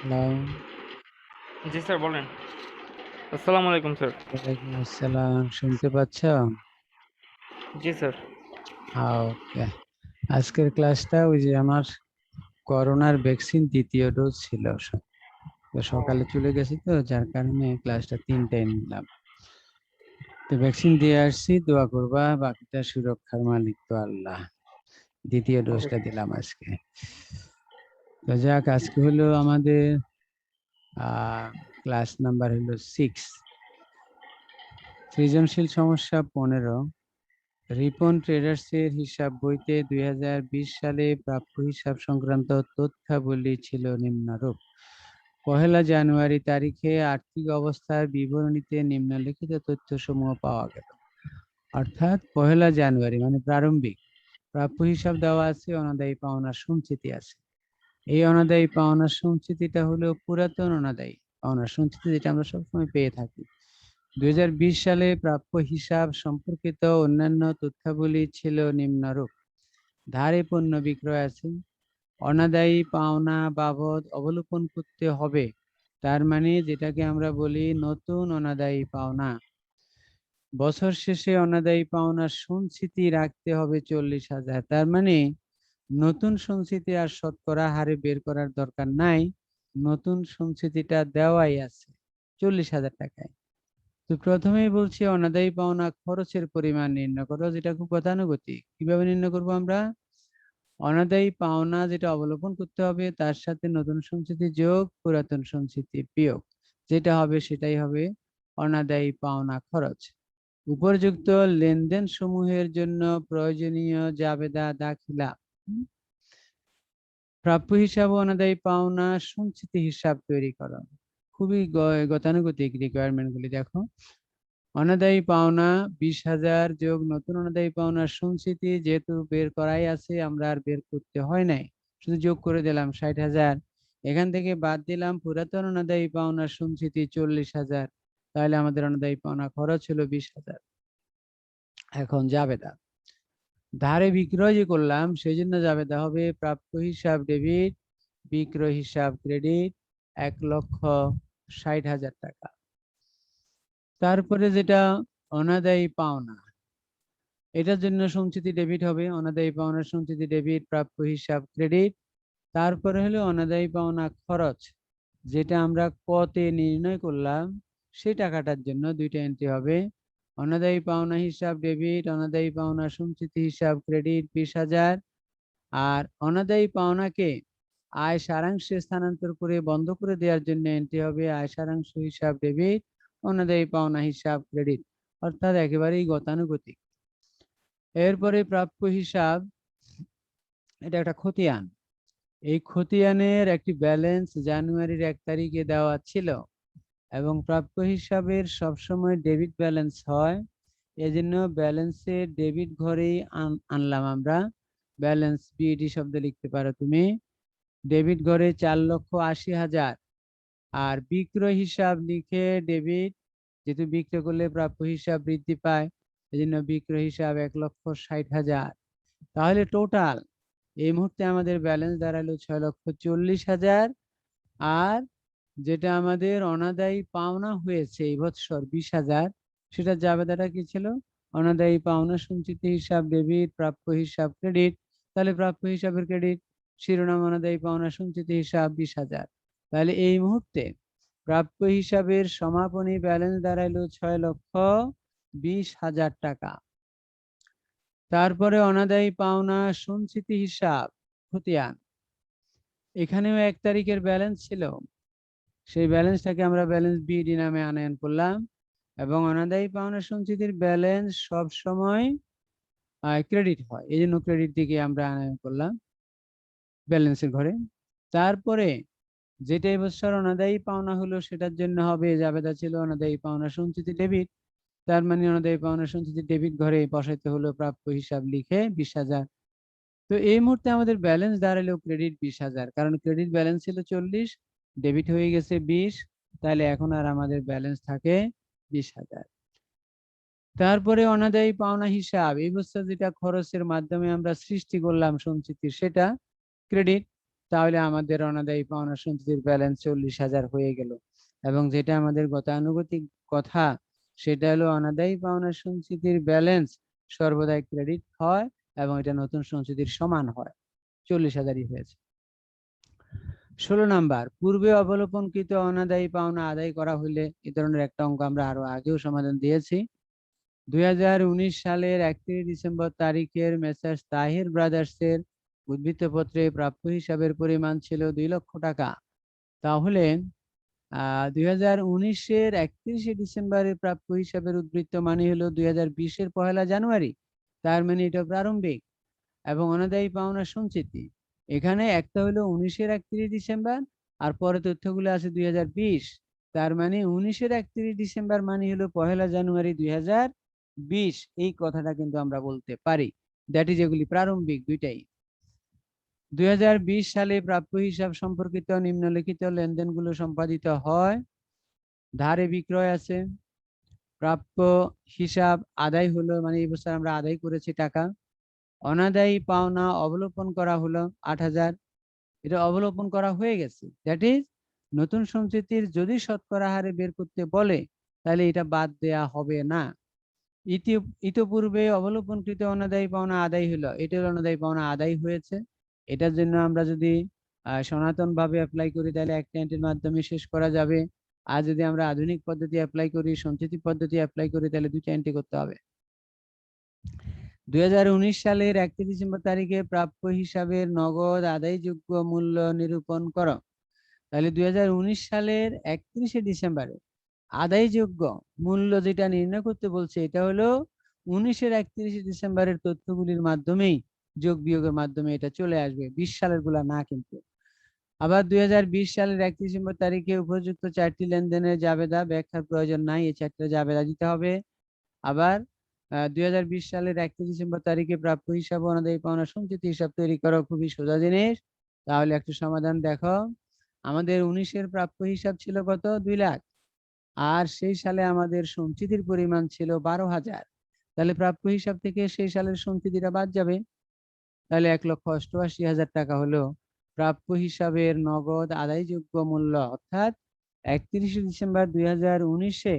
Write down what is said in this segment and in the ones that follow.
Hello, জি sir বলেন। আসসালামু আলাইকুম স্যার। ওয়ালাইকুম আসসালাম। শুনতে পাচ্ছ? জি স্যার। ওকে। আজকের ক্লাসটা ওই যে আমার করোনার ভ্যাকসিন দ্বিতীয় ডোজ ছিল। তো ও সকালে চলে গেছি তো যার কারণে ক্লাসটা 3টায় নিলাম। তো ভ্যাকসিন দিয়ে আসছি, দোয়া করবা, বাকিটা সুরক্ষার মালিক তো আল্লাহ। দ্বিতীয় ওকে ডোজটা দিলাম আজকে। তো যাক, আজকে হলো আমাদের ক্লাস নাম্বার হলো 6, সৃজনশীল সমস্যা 15। রিপন ট্রেডার্সের হিসাব বইতে 2020 সালে প্রাপ্য হিসাব সংক্রান্ত তথ্যাবলী ছিল নিম্নরূপ। 1 জানুয়ারি তারিখে আর্থিক অবস্থার বিবরণীতে নিম্নলিখিত তথ্যসমূহ পাওয়া গেল। অর্থাৎ 1 জানুয়ারি মানে প্রারম্ভিক প্রাপ্য হিসাব দেওয়া আছে, অনাদায়ী পাওনার সঞ্চিতি আছে। এই অনাদায়ী পাওনার সঞ্চিতিটা হলো পুরাতন অনাদায়ী পাওনার সঞ্চিতি, যেটা আমরা সবসময় পেয়ে থাকি। 2020 সালে প্রাপ্য হিসাব সম্পর্কিত অন্যান্য তথ্যাবলী ছিল নিম্নরূপ। ধারে পণ্য বিক্রয় আছে, অনাদায়ী পাওনা বাবদ অবলোকন করতে হবে, তার মানে যেটাকে আমরা বলি নতুন অনাদায়ী পাওনা। বছর শেষে অনাদায়ী পাওনার সঞ্চিতি রাখতে হবে 40,000, তার মানে নতুন সঞ্চিতি আর শতকরা হারে বের করার দরকার নাই, নতুন সঞ্চিতিটা দেওয়াই আছে 40,000 টাকায়। তো প্রথমেই বলছি অনাদায়ী পাওনা খরচের পরিমাণ নির্ণয় করো, যেটা খুব গতানুগতিক। কিভাবে নির্ণয় করবো আমরা? অনাদায়ী পাওনা যেটা অবলোকন করতে হবে তার সাথে নতুন সঞ্চিতি যোগ পুরাতন সঞ্চিতি বিয়োগ, যেটা হবে সেটাই হবে অনাদায়ী পাওনা খরচ। উপর্যুক্ত লেনদেন সমূহের জন্য প্রয়োজনীয় জাবেদা দাখিলা। প্রাপ্য হিসাব ও অনাদায়ী পাওনা সঞ্চিতি হিসাব তৈরি করো। খুবই গতানুগতিক রিকোয়ারমেন্ট গুলি দেখো। অনাদায়ী পাওনা 20,000 যোগ নতুন অনাদায়ী পাওনার সঞ্চিতি, যেহেতু বের করাই আছে আমরা আর বের করতে হয় নাই, শুধু যোগ করে দিলাম 60,000। এখান থেকে বাদ দিলাম পুরাতন অনাদায়ী পাওনার সঞ্চিতি 40,000, তাহলে আমাদের অনাদায়ী পাওনা খরচ হলো 20,000। এখন জাবেদা ধারে বিক্রয় যে করলাম সেই জন্য জাবেদা হবে প্রাপ্য হিসাব ডেবিট, বিক্রয় হিসাব ক্রেডিট, 1,60,000 টাকা। তারপরে যেটা অনাদায়ী পাওনা, এটার জন্য সঞ্চিতি ডেবিট হবে, অনাদায়ী পাওনার সঞ্চিতি ডেবিট, প্রাপ্য হিসাব ক্রেডিট। তারপরে হলো অনাদায়ী পাওনা খরচ, যেটা আমরা কতে নির্ণয় করলাম সেই টাকাটার জন্য দুইটা এন্ট্রি হবে। অনাদায়ী পাওনা হিসাব ডেবিট, অনাদায়ী পাওনা সঞ্চিতি হিসাব ক্রেডিট 20,000। আর অনাদায়ী পাওনাকে আয় সারাংশে স্থানান্তর করে বন্ধ করে দেওয়ার জন্য এন্ট্রি হবে আয় সারাংশ হিসাব ডেবিট, অনাদায়ী পাওনা হিসাব ক্রেডিট, অর্থাৎ একেবারেই গতানুগতিক। এরপরে প্রাপ্য হিসাব, এটা একটা খতিয়ান। এই খতিয়ানের একটি ব্যালেন্স জানুয়ারির 1 তারিখে দেওয়া ছিল এবং প্রাপ্য হিসাবের সবসময় ডেবিট ব্যালেন্স হয়, এজন্য ব্যালেন্সের ডেবিট ঘরেই আনলাম আমরা। ব্যালেন্স বিইডি শব্দ লিখতে পারো তুমি। ডেবিট ঘরে 4,80,000। আর বিক্রয় হিসাব লিখে ডেবিট, যেহেতু বিক্রয় করলে প্রাপ্য হিসাব বৃদ্ধি পায়, এজন্য বিক্রয় হিসাব 1,60,000। তাহলে টোটাল এই মুহূর্তে আমাদের ব্যালেন্স দাঁড়ালো 6,40,000। আর যেটা আমাদের অনাদায়ী পাওনা হয়েছে এই বছর 20,000, সেটা জাবেদাটা কি ছিল? অনাদায়ী পাওনা সঞ্চিতি হিসাব ডেবিট, প্রাপ্য হিসাব ক্রেডিট। তাহলে প্রাপ্য হিসাবের ক্রেডিট, শিরোনাম অনাদায়ী পাওনা সঞ্চিতি হিসাব 20,000। তাহলে এই মুহূর্তে প্রাপ্য হিসাবের সমাপনী ব্যালেন্স দাঁড়াইলো 6,20,000 টাকা। তারপরে অনাদায়ী পাওনা সঞ্চিতি হিসাব খতিয়ান, এখানেও 1 তারিখের ব্যালেন্স ছিল, সেই ব্যালেন্সটাকে আমরা ব্যালেন্স বিডি নামে আনয়ন করলাম। এবং অনাদায়ী পাওনা সঞ্চিতির ব্যালেন্স সব সময় ক্রেডিট হয়, এই জন্য ক্রেডিট দিকে আমরা আনয়ন করলাম ব্যালেন্সের ঘরে। তারপরে যেটা এবছর অনাদায়ী পাওনা হলো সেটার জন্য হবে জাবেদা ছিল অনাদায়ী পাওনা সঞ্চিতি ডেবিট, তার মানে অনাদায়ী পাওনা সঞ্চিতি ডেবিট ঘরে বসাইতে হলো প্রাপ্য হিসাব লিখে 20,000। তো এই মুহূর্তে আমাদের ব্যালেন্স দাঁড়ালো ক্রেডিট 20,000, কারণ ক্রেডিট ব্যালেন্স ছিল 40, ডেবিট হয়ে গেছে 20, তাহলে এখন আর আমাদের ব্যালেন্স থাকে 20,000। তারপরে অনাদায়ী পাওনা হিসাব, এই বছর যেটা খরচের মাধ্যমে আমরা সৃষ্টি করলাম সঞ্চিতি, সেটা ক্রেডিট। তাহলে আমাদের অনাদায়ী পাওনা সঞ্চিতির ব্যালেন্স 40,000 হয়ে গেল। এবং যেটা আমাদের গতানুগতিক কথা, সেটা হলো অনাদায়ী পাওনা সঞ্চিতির ব্যালেন্স সর্বদাই ক্রেডিট হয় এবং এটা নতুন সঞ্চিতির সমান হয়, 40,000ই হয়েছে। 16 নাম্বার, পূর্বে অবলোপনকৃত অনাদায়ী পাওনা আদায় করা হলে, এই ধরনের একটা অঙ্ক আমরা আরো আগেও সমাধান দিয়েছি। 2019 সালের 31 ডিসেম্বর তারিখের মেসার্স তাহির ব্রাদার্সের উদ্ধৃতপত্রে প্রাপ্য হিসাবের পরিমাণ ছিল 2 লক্ষ টাকা। তাহলে 2019-এর 31শে ডিসেম্বরের প্রাপ্য হিসাবের উদ্ধৃত মানে হলো 2020-এর 1 জানুয়ারি। তার মানে এটা প্রারম্ভিক এবং অনাদায়ী পাওনা সঞ্চিতি। এখানে একটা হলো 19-এর 31 ডিসেম্বর আর পরে তথ্যগুলো আছে 2020। তার মানে 19-এর 31 ডিসেম্বর মানে হলো 1 জানুয়ারি 2020। এই কথাটা কিন্তু আমরা বলতে পারি। দ্যাট ইজ এগুলি প্রারম্ভিক দুইটাই। 2020 সালে প্রাপ্য হিসাব সম্পর্কিত নিম্নলিখিত লেনদেনগুলো সম্পাদিত হয়। ধারে বিক্রয় আছে, প্রাপ্য হিসাব আদায় হলো, মানে এই বছর আমরা আদায় করেছি টাকা। অনাদায়ী পাওনা অবলোপন করা হলো 8,000, এটা অবলোপন করা হয়ে গেছে। দ্যাট ইজ নতুন সঞ্চিতির যদি শতকরা হারে বের করতে বলে তাহলে এটা বাদ দেয়া হবে না। ইতিপূর্বে অবলোপনকৃত অনাদায়ী পাওনা আদায় হলো, এটা হলো অনাদায়ী পাওনা আদায় হয়েছে। এটার জন্য আমরা যদি সনাতন ভাবে অ্যাপ্লাই করি তাহলে একটা এন্ট্রির মাধ্যমে শেষ করা যাবে। আর যদি আমরা আধুনিক পদ্ধতি অ্যাপ্লাই করি, সঞ্চিতি পদ্ধতি অ্যাপ্লাই করি, তাহলে দুইটা এন্ট্রি করতে হবে। 2019 সালের 31 ডিসেম্বর তারিখে প্রাপ্য হিসাবের নগদ আদায়যোগ্য মূল্য নিরূপণ করো। তাহলে 2019 সালের 31শে ডিসেম্বরে আদায়যোগ্য মূল্য যেটা নির্ণয় করতে বলছে, এটা হলো 19-এর 31শে ডিসেম্বরের তথ্যগুলির মাধ্যমেই যোগ বিয়োগের মাধ্যমে এটা চলে আসবে, 20 সালের গুলা না কিন্তু। আবার 2020 সালের 31 ডিসেম্বর তারিখে উপযুক্ত 4টি লেনদেনের জাবেদা ব্যাখ্যার প্রয়োজন নাই, এই 4টা জাবেদা দিতে হবে। আবার 2020 সালের 31 ডিসেম্বর তারিখে প্রাপ্য হিসাব অনাদায়ী পাওনা সঞ্চিতি হিসাব তৈরি করা খুবই সোজা জিনিস। তাহলে একটু সমাধান দেখো। আমাদের 19-এর প্রাপ্য হিসাব ছিল কত? 2 লাখ। আর সেই সালে আমাদের সঞ্চিতির পরিমাণ ছিল 12,000। তাহলে প্রাপ্য হিসাব থেকে সেই সালের সঞ্চিতিটা বাদ যাবে। তাহলে 1,88,000 টাকা হলো প্রাপ্য হিসাবের নগদ আদায়যোগ্য মূল্য। অর্থাৎ 31 ডিসেম্বর 2019-এ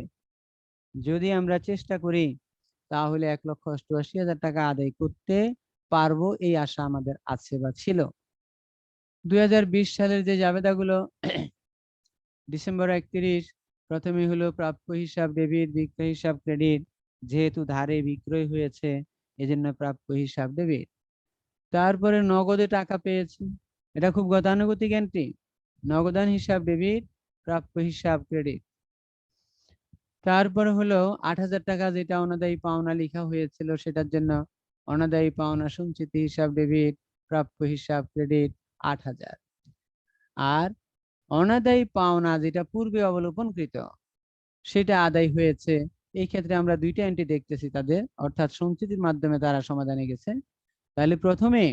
যদি আমরা চেষ্টা করি তাহলে 1,88,000 টাকা আদায় করতে পারবো, এই আশা আমাদের আছে বা ছিল। 2020 সালের যে জাবেদাগুলো ডিসেম্বর 31, প্রথমে হলো প্রাপ্য হিসাব ডেবিট, বিক্রয় হিসাব ক্রেডিট। যেহেতু ধারে বিক্রয় হয়েছে এজন্য প্রাপ্য হিসাব ডেবিট। তারপরে নগদে টাকা পেয়েছি, এটা খুব গতানুগতিক এন্ট্রি। নগদান হিসাব ডেবিট, প্রাপ্য হিসাব ক্রেডিট। তারপরে হলো 8,000 টাকা যেটা অনাদায়ী পাওনা লেখা হয়েছিল, সেটার জন্য অনাদায়ী পাওনা সঞ্চিতি হিসাব ডেবিট, প্রাপ্য হিসাব ক্রেডিট 8,000। আর অনাদায়ী পাওনা যেটা পূর্বে অবলোপনকৃত সেটা আদায় হয়েছে। এই ক্ষেত্রে আমরা দুইটা এন্ট্রি দেখতেছি তাদের, অর্থাৎ সঞ্চিতির মাধ্যমে তারা সমাধানে গেছে। তাহলে প্রথমে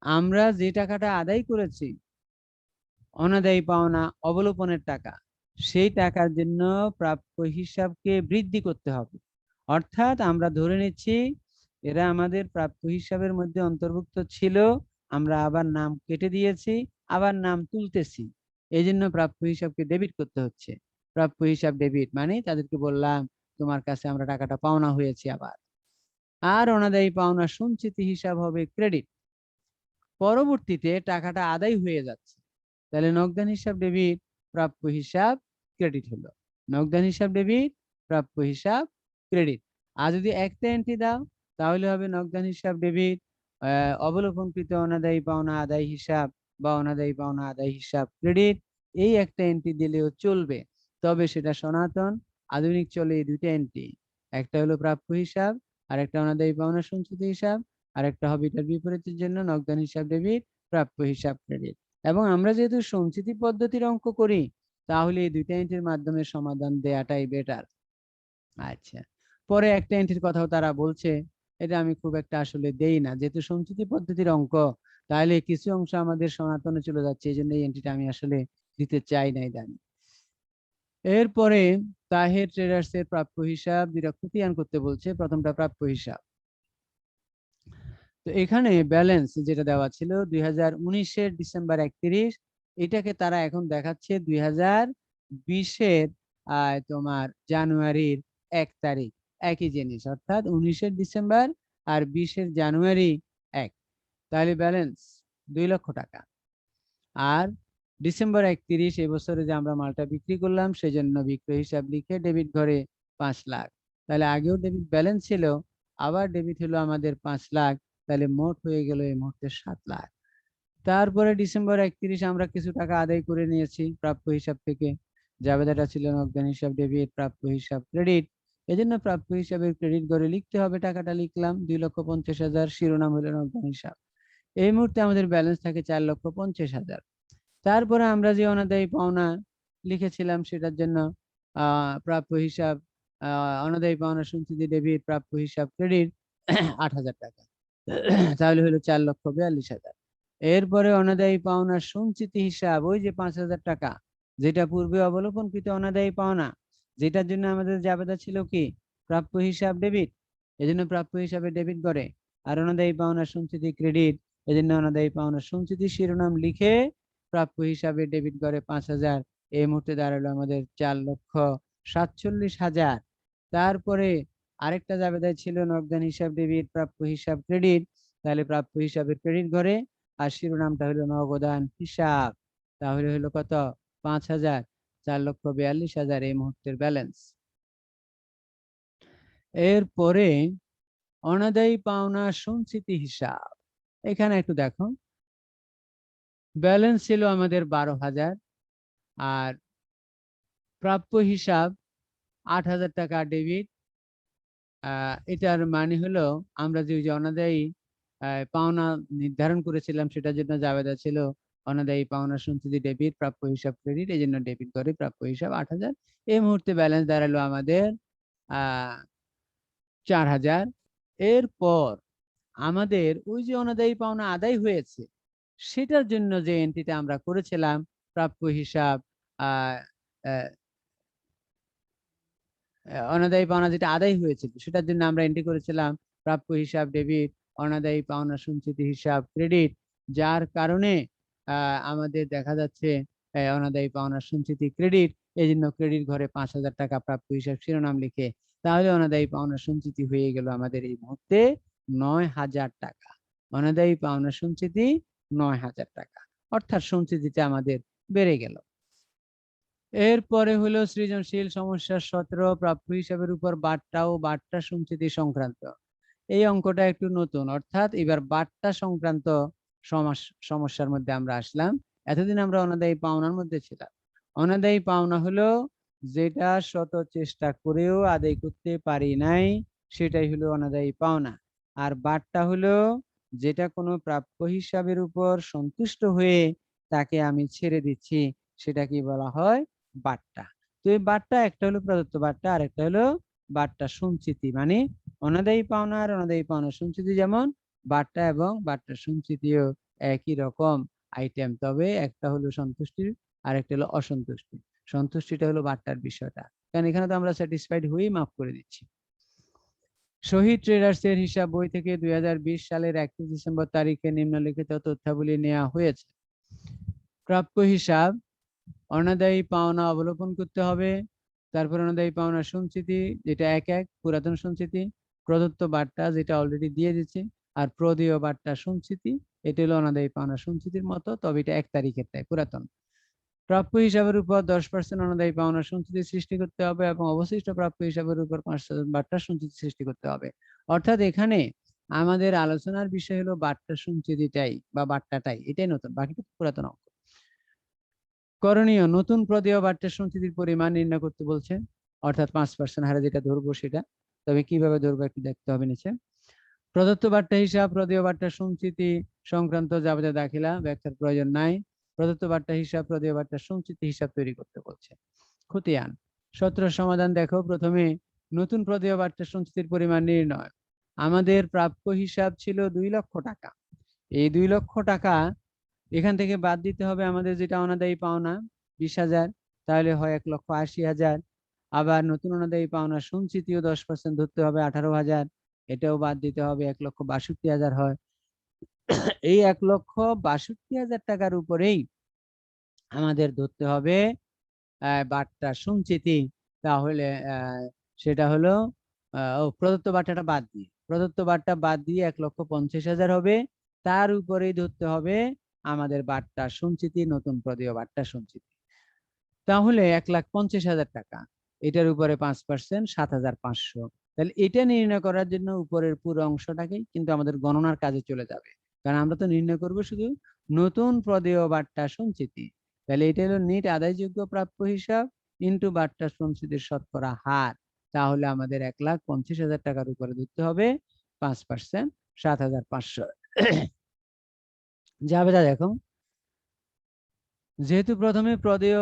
আমরা যে টাকাটা আদায় করেছি অনাদায়ী পাওনা অবলোপনের টাকা, সেই টাকার জন্য প্রাপ্য হিসাবকে বৃদ্ধি করতে হবে। অর্থাৎ আমরা ধরে নিচ্ছি এরা আমাদের প্রাপ্য হিসাবের মধ্যে অন্তর্ভুক্ত ছিল, আমরা আবার নাম কেটে দিয়েছি, আবার নাম তুলতেছি, এই জন্য প্রাপ্য হিসাবকে ডেবিট করতে হচ্ছে। প্রাপ্য হিসাব ডেবিট মানে তাদেরকে বললাম তোমার কাছে আমরা টাকাটা পাওনা হয়েছে আবার। আর অনাদায়ী পাওনা সঞ্চিতি হিসাব হবে ক্রেডিট, পরবর্তীতে টাকাটা আদায় হয়ে যাচ্ছে। তাহলে নগদান হিসাব ডেবিট, প্রাপ্য হিসাব ক্রেডিট হলো। নগদান হিসাব ডেবিট, প্রাপ্য হিসাব ক্রেডিট। আর যদি একটা এন্ট্রি দাও তাহলে হবে নগদান হিসাব ডেবিট, অবলোপনকৃত অনাদায়ী পাওনা আদায় হিসাব বা অনাদায়ী পাওনা আদায় হিসাব ক্রেডিট। এই একটা এন্ট্রি দিলেও চলবে, তবে সেটা সনাতন। আধুনিক চলে এই দুইটা এন্ট্রি, একটা হলো প্রাপ্য হিসাব আর একটা অনাদায়ী পাওনা সঞ্চিতি হিসাব, আর একটা হবে এটার বিপরীতের জন্য নগদান হিসাব ডেবিট, প্রাপ্য হিসাব ক্রেডিট। এবং আমরা যেহেতু সঞ্চিতি পদ্ধতির অঙ্ক করি তাহলে এই দুইটা এন্ট্রির মাধ্যমে সমাধান দেয়াটাই বেটার। আচ্ছা, পরে একটা এন্ট্রির কথাও তারা বলছে, এটা আমি খুব একটা আসলে দেই না, যেহেতু সঞ্চিতি পদ্ধতির অঙ্ক তাহলে কিছু অংশ আমাদের সনাতনে চলে যাচ্ছে, এই জন্য এই এন্ট্রিটা আমি আসলে দিতে চাই না ইদানিং। এরপরে তাহের ট্রেডার্স এর প্রাপ্য হিসাব দুইটা খতিয়ান করতে বলছে। প্রথমটা প্রাপ্য হিসাব। তো এখানে ব্যালেন্স যেটা দেওয়া ছিল 2019-এর ডিসেম্বর 31, এটাকে তারা এখন দেখাচ্ছে 2020-এর তোমার জানুয়ারির 1 তারিখ, একই জিনিস, অর্থাৎ 19-এর ডিসেম্বর আর 20-এর জানুয়ারি 1। তাহলে ব্যালেন্স 2 লক্ষ টাকা। আর ডিসেম্বর 31 এই বছরে যে আমরা মালটা বিক্রি করলাম, সেজন্য বিক্রয় হিসাব লিখে ডেবিট ঘরে 5 লাখ। তাহলে আগেও ডেবিট ব্যালেন্স ছিল, আবার ডেবিট হলো আমাদের 5 লাখ, তাহলে মোট হয়ে গেল এই মুহূর্তে 7 লাখ। তারপরে ডিসেম্বর 31 আমরা কিছু টাকা আদায় করে নিয়েছি প্রাপ্য হিসাব থেকে। জাবেদাটা ছিল নগদান হিসাব ডেবিট, প্রাপ্য হিসাব ক্রেডিট। এজন্য প্রাপ্য হিসাবের ক্রেডিট ঘরে লিখতে হবে, টাকাটা লিখলাম 2,50,000, শিরোনাম হলো নগদান হিসাব। এই মুহূর্তে আমাদের ব্যালেন্স থাকে 4,50,000। তারপরে আমরা যে অনাদায়ী পাওনা লিখেছিলাম সেটার জন্য প্রাপ্য হিসাব অনাদায়ী পাওনা সঞ্চিতি ডেবিট, প্রাপ্য হিসাব ক্রেডিট 8,000 টাকা, তাহলে হলো 4,42,000। এরপরে অনাদায়ী পাওনা সঞ্চিতি হিসাব, ওই যে 5,000 টাকা, যেটা পূর্বে অবলোকনকৃত অনাদায়ী পাওনা, যেটার জন্য আমাদের জাবেদা ছিল কি প্রাপ্য হিসাব ডেবিট, এজন্য প্রাপ্য হিসাবে ডেবিট করে। আর অনাদায়ী পাওনা সঞ্চিতি ক্রেডিট, এজন্য অনাদায়ী পাওনা সঞ্চিতি শিরোনাম লিখে প্রাপ্য হিসাবে ডেবিট করে 5,000। এই মুহূর্তে দাঁড়ালো আমাদের 4,47,000। তারপরে আরেকটা জাবেদায় ছিল নগদান হিসাব ডেবিট, প্রাপ্য হিসাব ক্রেডিট, তাহলে প্রাপ্য হিসাবের ক্রেডিট ঘরে, আর শিরোনামটা হলো নগদান হিসাব, তাহলে হলো কত 5,000, 4,42,000 এই মুহূর্তের ব্যালেন্স। এরপরে অনাদায়ী পাওনা সঞ্চিতি হিসাব, এখানে একটু দেখো, ব্যালেন্স ছিল আমাদের 12,000, আর প্রাপ্য হিসাব 8,000 টাকা ডেবিট। এটার মানে হলো আমরা যে অনাদায়ী পাওনা নির্ধারণ করেছিলাম সেটার জন্য জাবেদা ছিল অনাদায়ী পাওনা সঞ্চিতি ডেবিট, প্রাপ্য হিসাব ক্রেডিট, এই জন্য ডেবিট করে প্রাপ্য হিসাব 8,000। এই মুহূর্তে ব্যালেন্স দাঁড়ালো আমাদের 4,000। এরপর আমাদের ওই যে অনাদায়ী পাওনা আদায় হয়েছে সেটার জন্য যে এন্ট্রিটা আমরা করেছিলাম প্রাপ্য হিসাব অনাদায়ী পাওনা যেটা আদায় হয়েছিল সেটার জন্য আমরা এন্ট্রি করেছিলাম প্রাপ্য হিসাব ডেবিট, অনাদায়ী পাওনা সঞ্চিতি হিসাব ক্রেডিট, যার কারণে আমাদের দেখা যাচ্ছে অনাদায়ী পাওনা সঞ্চিতি ক্রেডিট, এই জন্য ক্রেডিট ঘরে 5,000 টাকা প্রাপ্য হিসাব শিরোনাম লিখে, তাহলে অনাদায়ী পাওনা সঞ্চিতি হয়ে গেল আমাদের এই মুহূর্তে 9,000 টাকা। অনাদায়ী পাওনা সঞ্চিতি 9,000 টাকা, অর্থাৎ সঞ্চিতিটা আমাদের বেড়ে গেল। এরপরে হলো সৃজনশীল সমস্যা 17, প্রাপ্য হিসাবের উপর বাট্টা ও বাট্টা সঞ্চিতি সংক্রান্ত। এই অঙ্কটা একটু নতুন, অর্থাৎ এবার বাট্টা সংক্রান্ত সমস্যার মধ্যে আমরা আসলাম। এতদিন আমরা অনাদায়ী পাওনার মধ্যে ছিলাম। অনাদায়ী পাওনা হলো যেটা শত চেষ্টা করেও আদায় করতে পারি নাই, সেটাই হলো অনাদায়ী পাওনা। আর বাট্টা হলো যেটা কোনো প্রাপ্য হিসাবের উপর সন্তুষ্ট হয়ে তাকে আমি ছেড়ে দিচ্ছি, সেটা কি বলা হয় বাট্টা। তো এই বাট্টা একটা হলো প্রদত্ত বাট্টা, আর একটা হলো বাট্টা সঞ্চিতি। মানে অনাদায়ী পাওনা আর অনাদায়ী পাওনা সঞ্চিতি যেমন, বাট্টা এবং বাট্টা সঞ্চিতিও একই রকম আইটেম, তবে একটা হলো সন্তুষ্টি আর একটা হলো অসন্তুষ্টি। সন্তুষ্টিটা হলো বাট্টার বিষয়টা, কারণ এখানে তো আমরা স্যাটিসফাইড হয়েই মাফ করে দিচ্ছি। শহীদ ট্রেডার্স এর হিসাব বই থেকে 2020 সালের 31 ডিসেম্বর তারিখে নিম্নলিখিত তথ্যাবলী নেওয়া হয়েছে। প্রাপ্য হিসাব, অনাদায়ী পাওনা অবলোকন করতে হবে, তারপর অনাদায়ী পাওনা সঞ্চিতি যেটা 1 পুরাতন সঞ্চিতি, প্রদত্ত বাট্টা যেটা অলরেডি দিয়ে দিচ্ছে, আর প্রদেয় বাট্টা সঞ্চিতি, এটা হলো অনাদায়ী পাওনা সঞ্চিতির মতো, তবে এটা 1 তারিখেরটাই পুরাতন। প্রাপ্য হিসাবের উপর 10% অনাদায়ী পাওনা সঞ্চিতি সৃষ্টি করতে হবে এবং অবশিষ্ট প্রাপ্য হিসাবের উপর 5% বাট্টা সঞ্চিতি সৃষ্টি করতে হবে। অর্থাৎ এখানে আমাদের আলোচনার বিষয় হলো বাট্টা সঞ্চিতিটাই বা বাট্টাটাই, এটাই নতুন, বাকিটা পুরাতন অঙ্ক। করণীয়, নতুন প্রদেয় বাট্টা সঞ্চিতির পরিমাণ নির্ণয় করতে বলছে, অর্থাৎ 5% হারে যেটা ধরবো সেটা। তবে কিভাবে ধরবো একটু দেখতে হবে নিচে। প্রদত্ত বাট্টা হিসাব, প্রদেয় বাট্টা সঞ্চিতি সংক্রান্ত জাবেদা দাখিলা, ব্যাখ্যার প্রয়োজন নাই। প্রদত্ত বাট্টা হিসাব, প্রদেয় বাট্টা সঞ্চিতি হিসাব তৈরি করতে বলছে। খতিয়ান 17 সমাধান দেখো। প্রথমে নতুন প্রদেয় বাট্টা সঞ্চিতির পরিমাণ নির্ণয়। আমাদের প্রাপ্য হিসাব ছিল 2 লক্ষ টাকা। এই 2 লক্ষ টাকা এখান থেকে বাদ দিতে হবে আমাদের যেটা অনাদায়ী পাওনা 20,000, তাহলে হয় 1,80,000। আবার নতুন অনাদায়ী পাওনা সঞ্চিতিও 10% ধরতে হবে 18,000, এটাও বাদ দিতে হবে 1,62,000 হয়। এই 1,62,000 টাকার উপরেই আমাদের ধরতে হবে বাট্টা সঞ্চিতি। তাহলে সেটা হলো প্রদত্ত বাট্টাটা বাদ দিয়ে, প্রদত্ত বাট্টা বাদ দিয়ে 1,50,000 হবে। তার উপরেই ধরতে হবে আমাদের বাট্টা সঞ্চিতি, নতুন প্রদেয় বাট্টা সঞ্চিতি। তাহলে 1,50,000 টাকা, এটার উপরে 5% 7,500। তাহলে এটা নির্ণয় করার জন্য উপরের পুরো অংশটাকেই কিন্তু আমাদের গণনার কাজে চলে যাবে, কারণ আমরা তো নির্ণয় করব শুধু নতুন প্রদেয় বাট্টা সঞ্চিতি। তাহলে এটা হলো নেট আদায়যোগ্য প্রাপ্য হিসাব ইন্টু বাট্টা সঞ্চিতির শতকরা হার। তাহলে আমাদের 1,50,000 টাকার উপরে ধরতে হবে 5% 7,500। জাবেদা দেখো, যেহেতু প্রথমে প্রদেয়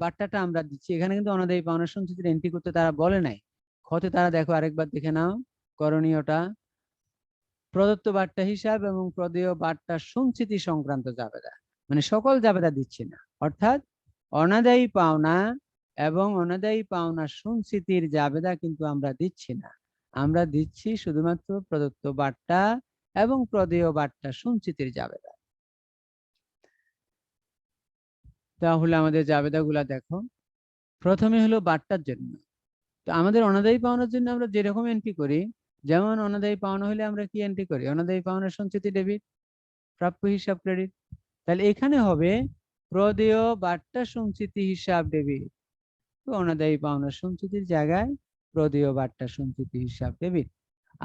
বাট্টাটা আমরা দিচ্ছি, এখানে কিন্তু অনাদায়ী পাওনা সঞ্চিতির এন্ট্রি করতে তারা বলে নাই। ক্ষতে তারা দেখো আরেকবার দেখে নাও করণীয়টা, প্রদত্ত বাট্টা হিসাব এবং প্রদেয় বাট্টা সঞ্চিতি সংক্রান্ত জাবেদা, মানে সকল জাবেদা দিচ্ছি না, অর্থাৎ অনাদায়ী পাওনা এবং অনাদায়ী পাওনা সঞ্চিতির জাবেদা কিন্তু আমরা দিচ্ছি না, আমরা দিচ্ছি শুধুমাত্র প্রদত্ত বাট্টা এবং প্রদেয় বাট্টা সঞ্চিতির জাবেদা। তাহলে আমাদের জাবেদাগুলা দেখো, প্রথমে হলো বাট্টার জন্য। তো আমাদের অনাদায়ী পাওনার জন্য আমরা যেরকম এন্ট্রি করি, যেমন অনাদায়ী পাওনা হলে আমরা কি এন্ট্রি করি, অনাদায়ী পাওনা সঞ্চিতি ডেবিট, প্রাপ্য হিসাব ক্রেডিট। তাহলে এখানে হবে প্রদেয় বাট্টা সঞ্চিতি হিসাব ডেবিট, তো অনাদায়ী পাওনা সঞ্চিতির জায়গায় প্রদেয় বাট্টা সঞ্চিতি হিসাব ডেবিট,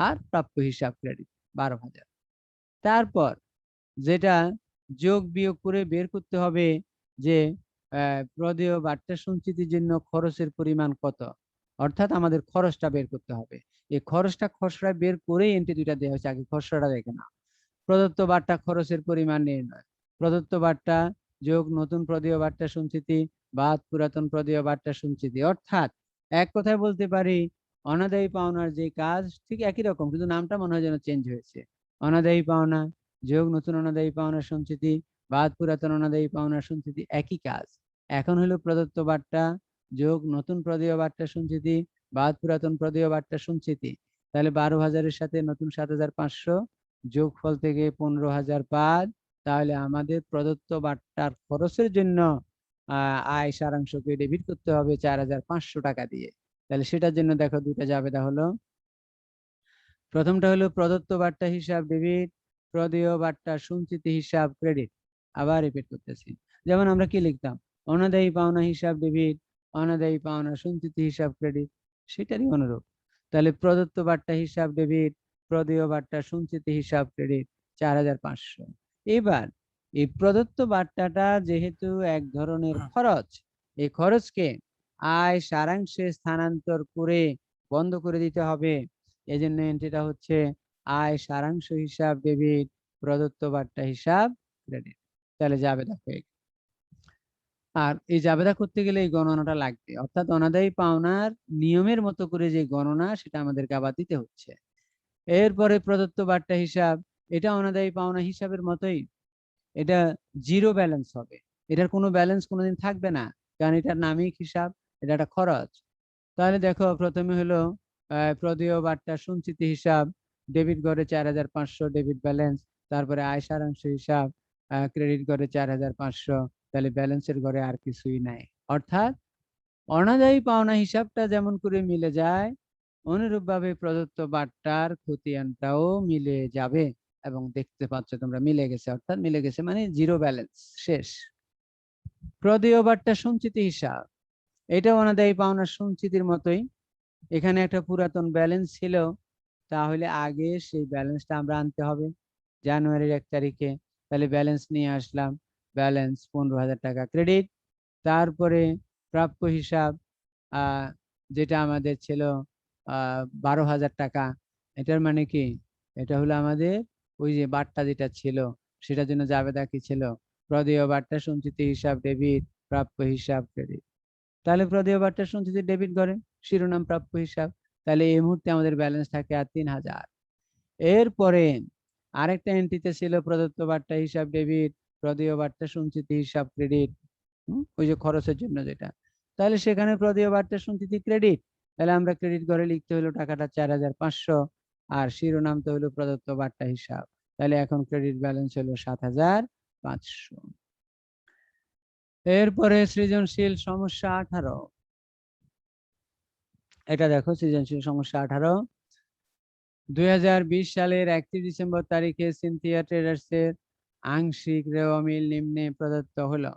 আর প্রাপ্য হিসাব ক্রেডিট 12,000। তারপর যেটা যোগ বিয়োগ করে বের করতে হবে যে প্রদেয় বাট্টা সঞ্চিতির জন্য খরচের পরিমাণ কত, অর্থাৎ আমাদের খরচটা বের করতে হবে। এই খরচটা খসড়া বের করেই এন্ট্রি দুইটা দেওয়া হয়েছে, আগে খসড়াটা দেখে না। প্রদত্ত বাট্টা খরচের পরিমাণ নির্ণয়, প্রদত্ত বাট্টা যোগ নতুন প্রদেয় বাট্টা সঞ্চিতি বাদ পুরাতন প্রদেয় বাট্টা সঞ্চিতি। অর্থাৎ এক কথায় বলতে পারি অনাদায়ী পাওনার যে কাজ ঠিক একই রকম, কিন্তু নামটা মনে হয় যেন চেঞ্জ হয়েছে। অনাদায়ী পাওনা যোগ নতুন অনাদায়ী পাওনা সঞ্চিতি বাদ পুরাতন অনাদায়ী পাওনা সঞ্চিতি, একই কাজ। এখন হলো প্রদত্ত বাট্টা যোগ নতুন প্রদেয় বাট্টা সঞ্চিতি বাদ পুরাতন প্রদেয় বাট্টা সঞ্চিতি। তাহলে 12,000-এর সাথে নতুন 7,500, যোগফল থেকে 15,000 বাদ। তাহলে আমাদের প্রদত্ত বাট্টার খরচের জন্য আয় সারাংশকে ডেবিট করতে হবে 4,500 টাকা দিয়ে। তাহলে সেটার জন্য দেখো দুইটা জাবেদা হলো, প্রথমটা হলো প্রদত্ত বাট্টা হিসাব ডেবিট, প্রদেয় বাট্টা সঞ্চিতি হিসাব ক্রেডিট। আবার রিপিট করতেছি, যেমন আমরা কি লিখতাম, অনাদায়ী পাওনা হিসাব ডেবিট, অনাদায়ী পাওনা সঞ্চিতি হিসাব ক্রেডিট, সেটারই অনুরূপ। তাহলে প্রদত্ত বাট্টা হিসাব ডেবিট, প্রদেয় বাট্টা সঞ্চিতি হিসাব ক্রেডিট 4,500। এবার এই প্রদত্ত বাট্টাটা যেহেতু এক ধরনের খরচ, এই খরচকে আয় সারাংশে স্থানান্তর করে বন্ধ করে দিতে হবে। এই জন্য এন্ট্রিটা হচ্ছে আয় সারাংশ হিসাব ডেবিট, প্রদত্ত বাট্টা হিসাব ক্রেডিট। তাহলে জাবেদা হয়ে গেল। আর এই জাবেদা করতে গেলে এই গণনাটা লাগবে, অর্থাৎ অনাদায়ী পাওনার নিয়মের মতো করে যে গণনা সেটা আমাদেরকে আবার দিতে হচ্ছে। এরপরে প্রদত্ত বাট্টা হিসাব, এটা অনাদায়ী পাওনা হিসাবের মতোই, এটা জিরো ব্যালেন্স হবে, এটার কোনো ব্যালেন্স কোনোদিন থাকবে না, কারণ এটার নামিক হিসাব, এটা একটা খরচ। তাহলে দেখো প্রথমে হলো প্রদেয় বাট্টা সঞ্চিতি হিসাব ডেবিট করে 4,500 ডেবিট ব্যালেন্স, তারপরে আয় সারাংশ হিসাব ক্রেডিট করে 4,500, তাহলে ব্যালেন্সের ঘরে আর কিছুই নাই। অর্থাৎ অনাদায়ী পাওনা হিসাবটা যেমন করে মিলে যায়, অনুরূপভাবে প্রদত্ত বাট্টার খতিয়ানটাও মিলে যাবে, এবং দেখতে পাচ্ছ তোমরা মিলে গেছে, অর্থাৎ মিলে গেছে মানে জিরো ব্যালেন্স শেষ। প্রদেয় বাট্টা সঞ্চিতি হিসাব, এটা অনাদায়ী পাওনা সঞ্চিতির মতোই, এখানে একটা পুরাতন ব্যালেন্স ছিল, তাহলে আগে সেই ব্যালেন্সটা আমরা আনতে হবে জানুয়ারির 1 তারিখে। তাহলে ব্যালেন্স নিয়ে আসলাম, ব্যালেন্স 15,000 টাকা ক্রেডিট। তারপরে প্রাপ্য হিসাব যেটা আমাদের ছিল 12,000 টাকা, এটার মানে কি, এটা হলো আমাদের ওই যে বাট্টা যেটা ছিল সেটার জন্য জাবেদা কি ছিল, প্রদেয় বাট্টা সঞ্চিতি হিসাব ডেবিট, প্রাপ্য হিসাব ক্রেডিট। তাহলে প্রদেয় বাট্টা সঞ্চিতি ডেবিট করে শিরোনাম প্রাপ্য হিসাব, তাহলে এই মুহূর্তে আমাদের ব্যালেন্স থাকে আর 3,000। এরপরে আরেকটা এন্ট্রিতে ছিল প্রদত্ত বাট্টা হিসাব ডেবিট, প্রদেয় বাট্টা সঞ্চিতি হিসাব ক্রেডিট, ওই যে খরচের জন্য যেটা, তাহলে সেখানে প্রদেয় বাট্টা সঞ্চিতি ক্রেডিট, তাহলে আমরা ক্রেডিট ঘরে লিখতে হলো টাকাটা 4,500, আর শিরোনাম তো হলো প্রদত্ত বাট্টা হিসাব, তাহলে এখন ক্রেডিট ব্যালেন্স হলো ৭,৫০০। এরপরে সৃজনশীল সমস্যা 18। এটা দেখো সৃজনশীল সমস্যা 18। 2020 সালের 31 ডিসেম্বর তারিখে সিনথিয়া ট্রেডার্সের আংশিক রেওয়া মিল নিম্নে প্রদত্ত হলো।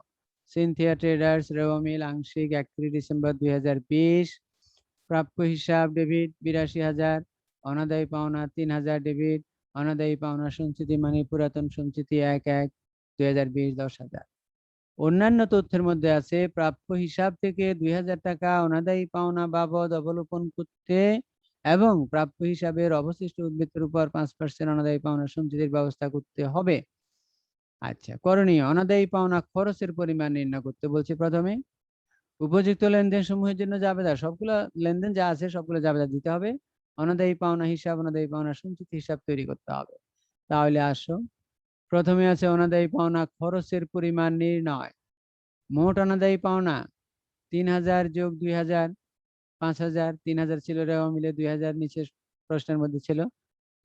সিনথিয়া ট্রেডার্স রেওয়া মিল আংশিক 31 ডিসেম্বর 2020, প্রাপ্য হিসাব ডেবিট 82,000, অনাদায়ী পাওনা 3,000 ডেবিট, অনাদায়ী পাওনা সঞ্চিতি মানে পুরাতন সঞ্চিতি 1/1/2020 10,000। অন্যান্য তথ্যের মধ্যে আছে প্রাপ্য হিসাব থেকে 2,000 টাকা অনাদায়ী পাওনা বাবদ অবলোকন করতে এবং প্রাপ্য হিসাবের অবশিষ্ট উদ্বৃত্তের উপর 5% অনাদায়ী পাওনা সঞ্চিতির ব্যবস্থা করতে হবে। আচ্ছা, করণীয় অনাদায়ী পাওনা খরচের পরিমাণ নির্ণয় করতে বলছে। প্রথমে উপযুক্ত লেনদেন সমূহের জন্য জাবেদা, সবগুলো লেনদেন যা আছে সবগুলো জাবেদা দিতে হবে। অনাদায়ী পাওনা হিসাব, অনাদায়ী পাওনা সঞ্চিতি হিসাব তৈরি করতে হবে। তাহলে আসো, প্রথমে আছে অনাদায়ী পাওনা খরচের পরিমাণ নির্ণয়। মোট অনাদায়ী পাওনা 3,000 যোগ 2,000 5,000। 3,000 ছিল রেওয়া মিলে, 2,000 নিচের প্রশ্নের মধ্যে ছিল,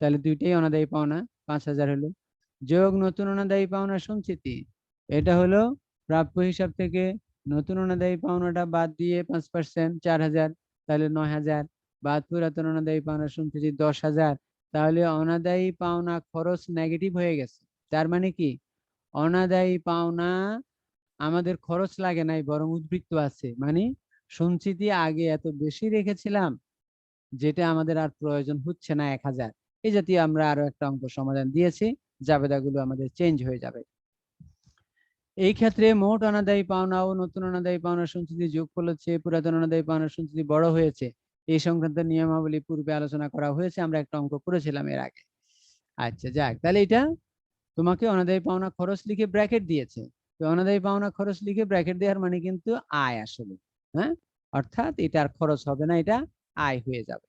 তাহলে দুইটাই অনাদায়ী পাওনা 5,000 হলো। যোগ নতুন অনাদায়ী পাওনা সঞ্চিতি, এটা হলো প্রাপ্য হিসাব থেকে নতুন অনাদায়ী পাওনাটা বাদ দিয়ে 5% 4,000, তাহলে 9,000, বাদ পুরাতন অনাদায়ী পাওনা সঞ্চিতি 10,000। তাহলে অনাদায়ী পাওনা খরচ নেগেটিভ হয়ে গেছে। তার মানে কি, অনাদায়ী পাওনা আমাদের খরচ লাগে নাই, বরং উদ্বৃত্ত আছে। মানে সঞ্চিতি আগে এত বেশি রেখেছিলাম যেটা আমাদের আর প্রয়োজন হচ্ছে না 1,000। এই জাতীয় আমরা আরো একটা অঙ্ক সমাধান দিয়েছি, জাবেদাগুলো আমাদের চেঞ্জ হয়ে যাবে। এই ক্ষেত্রে মোট অনাদায়ী পাওনা ও নতুন অনাদায়ী পাওনা সঞ্চিতি যোগফল হচ্ছে পুরাতন অনাদায়ী পাওনা সঞ্চিতি বড় হয়েছে। এই সংক্রান্ত নিয়মাবলী পূর্বে আলোচনা করা হয়েছে, আমরা একটা অঙ্ক করেছিলাম এর আগে। আচ্ছা যাক, তাহলে এটা তোমাকে অনাদায়ী পাওনা খরচ লিখে ব্র্যাকেট দিয়েছে। তো অনাদায়ী পাওনা খরচ লিখে ব্র্যাকেট দেওয়ার মানে কিন্তু আয় আসলে, হ্যাঁ, অর্থাৎ এটা আর খরচ হবে না, এটা আয় হয়ে যাবে।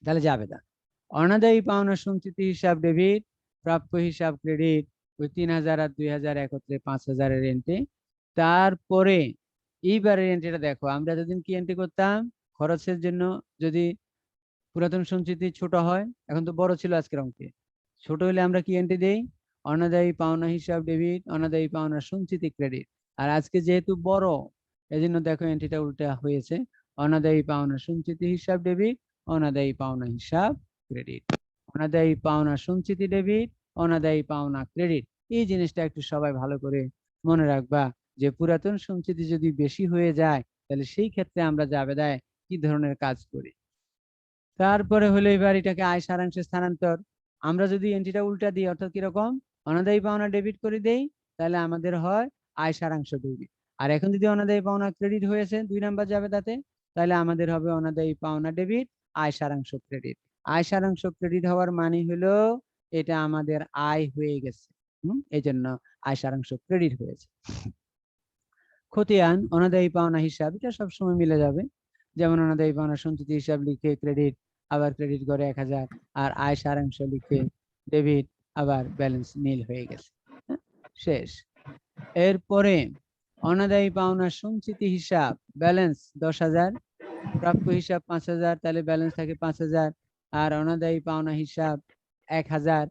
তাহলে জাবেদা অনাদায়ী পাওনা সঞ্চিতি হিসাব ডেবিট, প্রাপ্য হিসাব ক্রেডিট, ওই 3,000 আর 2,000 একত্রে 5,000-এর এন্ট্রি। তারপরে এইবারের এন্ট্রিটা দেখো, আমরা এতদিন কি এন্ট্রি করতাম খরচের জন্য, যদি পুরাতন সঞ্চিতি ছোট হয়, এখন তো বড় ছিল আজকের অঙ্কে, ছোট হলে আমরা কি এন্ট্রি দেই, অনাদায়ী পাওনা হিসাব ডেবিট, অনাদায়ী পাওনা সঞ্চিতি ক্রেডিট। আর আজকে যেহেতু বড়, এজন্য দেখো এন্ট্রিটা উল্টা হয়েছে, অনাদায়ী পাওনা সঞ্চিতি হিসাব ডেবিট, অনাদায়ী পাওনা হিসাব ক্রেডিট। অনাদায়ী পাওনা সঞ্চিতি ডেবিট, অনাদায়ী পাওনা ক্রেডিট। এই জিনিসটা একটু সবাই ভালো করে মনে রাখবা, যে পুরাতন সঞ্চিতি যদি বেশি হয়ে যায় তাহলে সেই ক্ষেত্রে আমরা জাবেদায় কি ধরনের কাজ করি। তারপরে হলো এবার এটাকে আয় সারাংশে স্থানান্তর। আমরা যদি এন্ট্রিটা উল্টা দিই, অর্থাৎ কিরকম, অনাদায়ী পাওনা ডেবিট করে দেই, তাহলে আমাদের হয় আয় সারাংশ ডেবিট। আর এখন যদি অনাদায়ী পাওনা ক্রেডিট হয়েছে 2 নাম্বার যাবে তাতে, তাহলে আমাদের হবে অনাদায়ী পাওনা ডেবিট, আয় সারাংশ ক্রেডিট। আয় সারাংশ ক্রেডিট হওয়ার মানে হলো এটা আমাদের আয় হয়ে গেছে, এই জন্য আয় সারাংশ ক্রেডিট হয়েছে। খতিয়ান অনাদায়ী পাওনা হিসাব, এটা সবসময় মিলে যাবে। যেমন অনাদায়ী পাওনা সঞ্চিতি হিসাব লিখে ক্রেডিট, আবার ক্রেডিট করে 1,000, আর আয় সারাংশ লিখে ডেবিট, আবার ব্যালেন্স নীল হয়ে গেছে, শেষ। এরপরে অনাদায়ী পাওনা সঞ্চিতি হিসাব ব্যালেন্স 10,000, প্রাপ্য হিসাব 5,000, তাহলে ব্যালেন্স থাকে 5,000। আর অনাদায়ী পাওনা হিসাব 1,000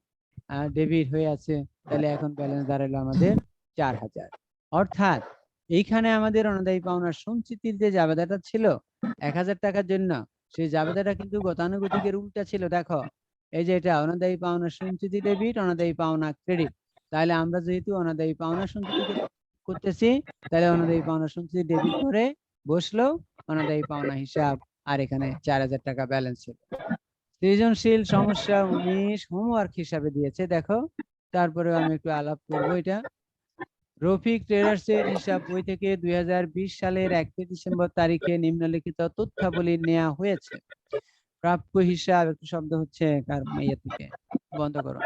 ডেবিট হয়ে আছে, তাহলে এখন ব্যালেন্স দাঁড়ালো আমাদের 4,000। অর্থাৎ এইখানে আমাদের অনাদায়ী পাওনা সঞ্চিতির যে জাবেদাটা ছিল 1,000 টাকার জন্য, সেই জাবেদাটা কিন্তু গতানুগতিকের উল্টা ছিল। দেখো, এই যে এটা অনাদায়ী পাওনা সঞ্চিতি ডেবিট, অনাদায়ী পাওনা ক্রেডিট, তাহলে আমরা যেহেতু অনাদায়ী পাওনা সঞ্চিতি করতেছি, তাহলে অনাদায়ী পাওনা সঞ্চিতি ডেবিট করে বসলো অনাদায়ী পাওনা হিসাব, আর এখানে 4,000 টাকা ব্যালেন্স ছিল। সৃজনশীল সমস্যা 19 হোমওয়ার্ক হিসাবে দিয়েছে, দেখো, তারপরেও আমি একটু আলাপ করবো। এটা রফিক ট্রেডার্সের হিসাব বই থেকে 2020 সালের 31 ডিসেম্বর তারিখে নিম্নলিখিত তথ্যাবলী নেওয়া হয়েছে। প্রাপ্য হিসাব, একটু শব্দ হচ্ছে কার ইয়ে থেকে, বন্ধ করো।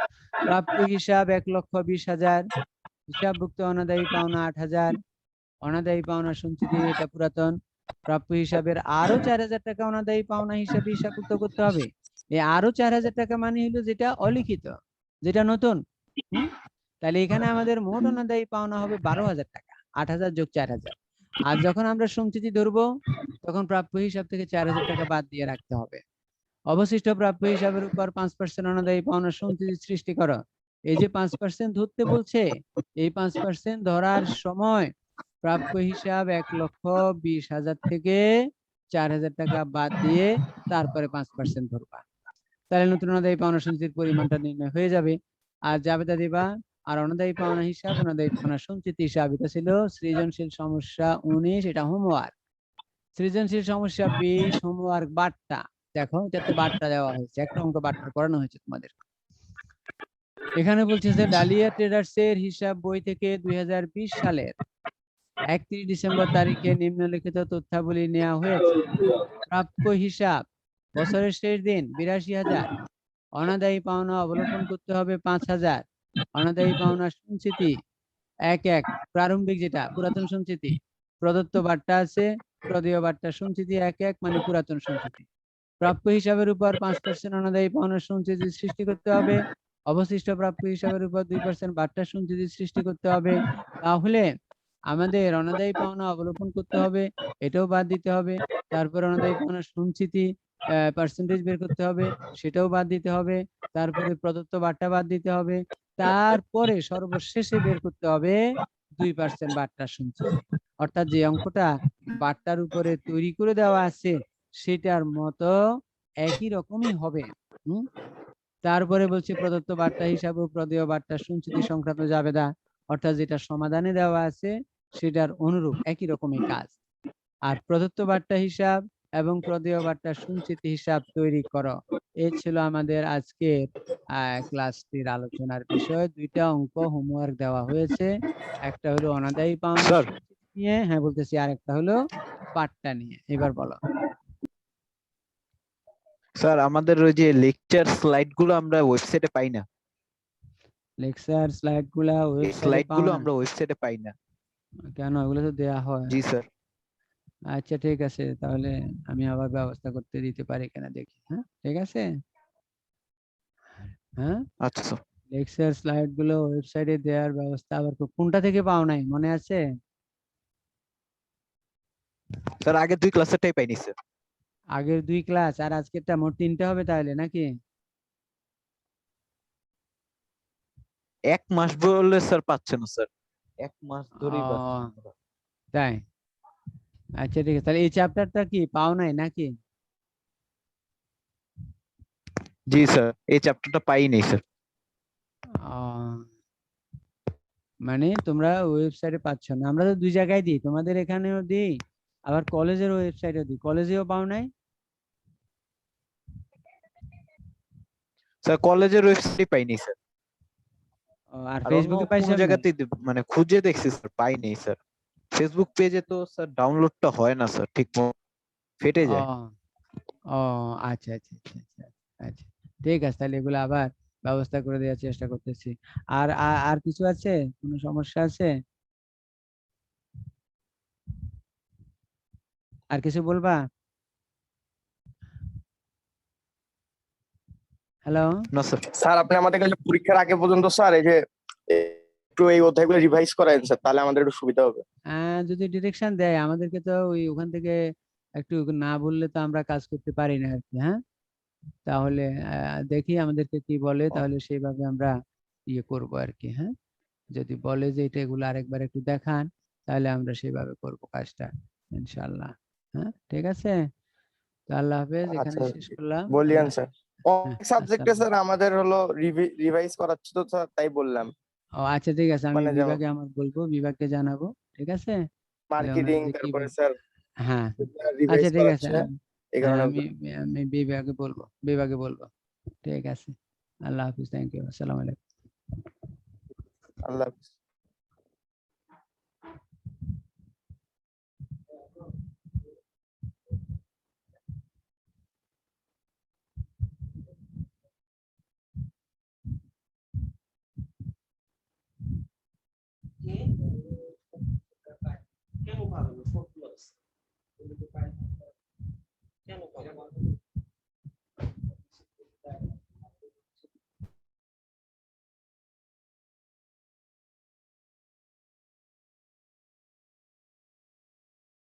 প্রাপ্য হিসাব 1,20,000, হিসাবভুক্ত অনাদায়ী পাওনা 8,000, অনাদায়ী পাওনা সঞ্চিতি এটা পুরাতন, প্রাপ্য হিসাবের আরো 4,000 টাকা অনাদায়ী পাওনা হিসাবে হিসাবভুক্ত করতে হবে। এই আরো 4,000 টাকা মানে হলো যেটা অলিখিত, যেটা নতুন। তাহলে এখানে আমাদের মোট অনাদায়ী পাওনা হবে 12,000 টাকা, 8,000 যোগ 4,000। আর যখন আমরা সঞ্চিতি ধরবো তখন প্রাপ্য হিসাব থেকে 4,000 টাকা বাদ দিয়ে রাখতে হবে। অবশিষ্ট প্রাপ্য হিসাবের উপর 5% অনাদায়ী পাওনার সঞ্চিতি সৃষ্টি করো। এই যে 5% ধরতে বলছে, এই 5% ধরার সময় প্রাপ্য হিসাব 1,20,000 থেকে 4,000 টাকা বাদ দিয়ে তারপরে 5% ধরবা। তাহলে নতুন অনাদায়ী পাওনা সঞ্চিতির পরিমাণটা নির্ণয় হয়ে যাবে। আর জাবেদা দিবা আর অনাদায়ী পাওনা হিসাব, অনাদায়ী পাওনা সঞ্চিতি হিসাব। এটা ছিল সৃজনশীল সমস্যা 19, এটা হোমওয়ার্ক। সৃজনশীল সমস্যা 20 হোমওয়ার্ক বার্তা। দেখো এটাতে বার্তা দেওয়া হয়েছে, একটা অঙ্ক বার্তা করানো হয়েছে তোমাদের। এখানে বলছে যে ডালিয়া ট্রেডার্স এর হিসাব বই থেকে 2020 সালের 31 ডিসেম্বর তারিখে নিম্নলিখিত তথ্যাবলী নেওয়া হয়েছে। প্রাপ্য হিসাব বছরের শেষ দিন 82,000, অনাদায়ী পাওনা অবলোকন করতে হবে 5,000, অনাদায়ী পাওনা সঞ্চিতি 1 প্রারম্ভিক যেটা পুরাতন সঞ্চিতি, প্রদত্ত বার্তা আছে, প্রদেয় বার্তা সঞ্চিতি 1 মানে পুরাতন সঞ্চিতি। প্রাপ্য হিসাবের উপর 5% অনাদায়ী পাওনার সঞ্চিতি সৃষ্টি করতে হবে। অবশিষ্ট প্রাপ্য হিসাবের উপর 2% বার্তা সঞ্চিতি সৃষ্টি করতে হবে। তাহলে আমাদের অনাদায়ী পাওনা অবলোকন করতে হবে, এটাও বাদ দিতে হবে। তারপর অনাদায়ী পাওনা সঞ্চিতি পার্সেন্টেজ বের করতে হবে, সেটাও বাদ দিতে হবে। তারপরে প্রদত্ত বার্তা বাদ দিতে হবে। তারপরে সর্বশেষে বের করতে হবে 2% বার্তা সঞ্চিতি। অর্থাৎ যে অঙ্কটা বার্তার উপরে তৈরি করে দেওয়া আছে সেটার মতো একই রকমই হবে। তারপরে বলছে প্রদত্ত বার্তা হিসাবে প্রদেয় বার্তা সঞ্চিতি সংক্রান্ত জাবেদা, অর্থাৎ যেটা সমাধানে দেওয়া আছে সেটার অনুরূপ একই রকমই কাজ। আর প্রদত্ত বার্তা হিসাব এবং প্রদেয় বার্তা সঞ্চিতি হিসাব তৈরি করো। এই ছিল আমাদের আজকের ক্লাসটির আলোচনার বিষয়। 2টা অঙ্ক হোমওয়ার্ক দেওয়া হয়েছে, একটা হলো অনাদায়ী পাওনা স্যার সঞ্চিতি নিয়ে, হ্যাঁ বলতেছি, আর একটা হলো বার্তা নিয়ে। এবার বলো। স্যার আমাদের ওই যে লেকচার স্লাইড গুলো আমরা ওয়েবসাইটে পাই না। লেকচার স্লাইড গুলা এই ওয়েবসাইটে স্লাইড পাও গুলো না? আমরা ওয়েবসাইটে পাই না। কেন? ওগুলো তো দেয়া হয়। জি স্যার। আচ্ছা ঠিক আছে, তাহলে আমি আবার ব্যবস্থা করতে দিতে পারি কিনা দেখি। হ্যাঁ ঠিক আছে। হ্যাঁ আচ্ছা স্যার। লেকচার স্লাইড গুলো ওয়েবসাইটে দেওয়ার ব্যবস্থা আবার কোনটা থেকে পাও নাই মনে আছে? স্যার আগে 2 ক্লাসেরটাই পাইনি স্যার। আগের 2 ক্লাস আর আজকেরটা, মোট 3টে হবে তাহলে নাকি? 1 মাস বললে স্যার পাচ্ছে না স্যার। 1 মাস ধরেই ও পাচ্ছি না আমরা। তাই? আচ্ছা ঠিক আছে, তাহলে এই চ্যাপ্টারটা কি পাও নাই নাকি? জি স্যার, এই চ্যাপ্টারটা পাইনি স্যার। আহ, মানে তোমরা ওয়েবসাইটে পাচ্ছ না। আমরা তো 2 জায়গায় দিই, তোমাদের এখানেও দিই আবার কলেজের ওয়েবসাইটেও দিই। কলেজেও পাও নাই? স্যার কলেজের ওয়েবসাইটে পাইনি স্যার। আর আর অন্য ফেসবুকে পাইছো কোনো এমনি? জায়গাতেই মানে খুঁজে দেখছি স্যার, পাইনি স্যার। ফেসবুক পেজে তো স্যার ডাউনলোডটা হয় না স্যার, ঠিক মতো ফেটে ও যায়। ও আচ্ছা আচ্ছা আচ্ছা আচ্ছা আচ্ছা ঠিক আছে, তাহলে এগুলো আবার ব্যবস্থা করে দেওয়ার চেষ্টা করতেছি। আর আর কিছু আছে? কোনো সমস্যা আছে? আর কিছু বলবা? হ্যালো? না স্যার। স্যার আপনি আমাদের কাছে পরীক্ষার আগে পর্যন্ত স্যার এই যে একটু এই অধ্যায়গুলো রিভাইজ করায়েন স্যার, তাহলে আমাদের একটু সুবিধা হবে। যদি ডিরেকশন দেয় আমাদেরকে, তো ওই ওখান থেকে একটু না বললে তো আমরা কাজ করতে পারি না আর কি। হ্যাঁ তাহলে দেখি আমাদেরকে কি বলে, তাহলে সেইভাবে আমরা ইয়ে করব আর কি। হ্যাঁ যদি বলে যে এটা এগুলো আরেকবার একটু দেখান, তাহলে আমরা সেইভাবে করব কাজটা ইনশাআল্লাহ। হ্যাঁ ঠিক আছে, তো আল্লাহ হাফেজ, এখানে আচ্ছা শেষ করলাম। বলিয়েন আল্লাহ স্যার। হ্যাঁ, অনেক সাবজেক্টে আসসালাম। স্যার আমাদের হলো রিভাইজ করাচ্ছে তো স্যার, তাই বললাম। ও আচ্ছা ঠিক আছে, আমি মানে যেমন বিভাগে আমার বলবো, বিভাগকে জানাবো। ঠিক আছে, তাহলে ওনারা মার্কেটিং, যে কি তারপরে বল। স্যার হ্যাঁ রিভাইজ আচ্ছা ঠিক আছে, করাচ্ছে, এই হ্যাঁ কারণে আমি আমি বিভাগে বলবো, বিভাগে বলবো। ঠিক আছে, আল্লাহ হাফিজ, থ্যাংক ইউ, আসসালামু আলাইকুম। আল্লাহ হাফেজ।